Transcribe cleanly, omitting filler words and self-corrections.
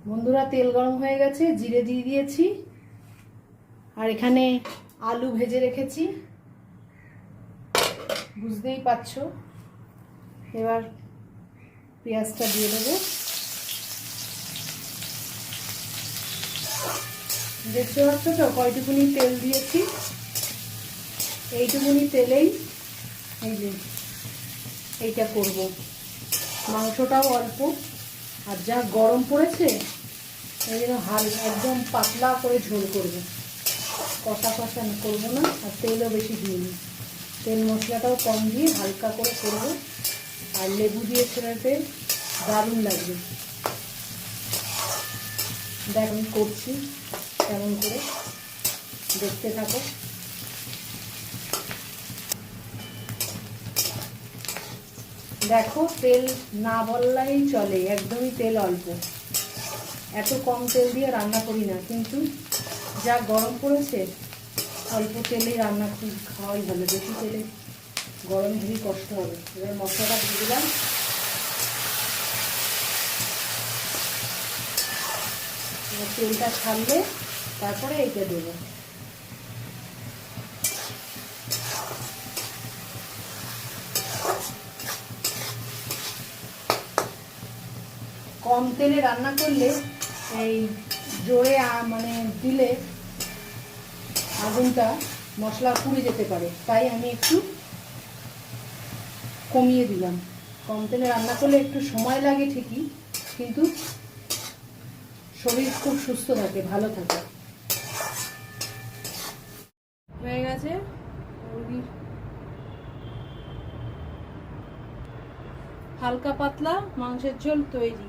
বন্ধুরা, তেল গরম হয়ে গেছে, জিরে দিয়ে দিয়েছি, আর এখানে আলু ভেজে রেখেছি, বুঝতেই পারছো। এবার পেঁয়াজটা দিয়ে দেবো। দেখতে পাচ্ছ তো কয়টুকুনি তেল দিয়েছি। এইটুকুনি তেলেই এই যে এইটা করব। মাংসটাও অল্প, আর যা গরম পড়েছে এই জন্য একদম পাতলা করে ঝোল করব, কষা কষা করবো না। আর তেলও বেশি দিইনি, তেল মশলাটাও কম দিয়ে হালকা করে করব। আর লেবু দিয়ে ছেড়াতে দারুণ লাগবে। দেখ আমি করছি কেমন করে, দেখতে থাকো। দেখো, তেল না বললেই চলে, একদমই তেল অল্প। এত কম তেল দিয়ে রান্না করি না, কিন্তু যা গরম পড়েছে অল্প তেলেই রান্না খাওয়াই ভালো। বেশি তেলে গরম হেবি কষ্ট হবে। এবার মশলাটা দিয়ে দিলাম। তেলটা ছাড়লে তারপরে এইটা দেবো। কম তেলে রান্না করলে এই জোরে মানে দিলে আগুনটা মশলা পুড়ে যেতে পারে, তাই আমি একটু কমিয়ে দিলাম। কম তেলে রান্না করলে একটু সময় লাগে ঠিকই, কিন্তু শরীর খুব সুস্থ থাকে, ভালো থাকে। হয়ে গেছে হালকা পাতলা মাংসের ঝোল তৈরি।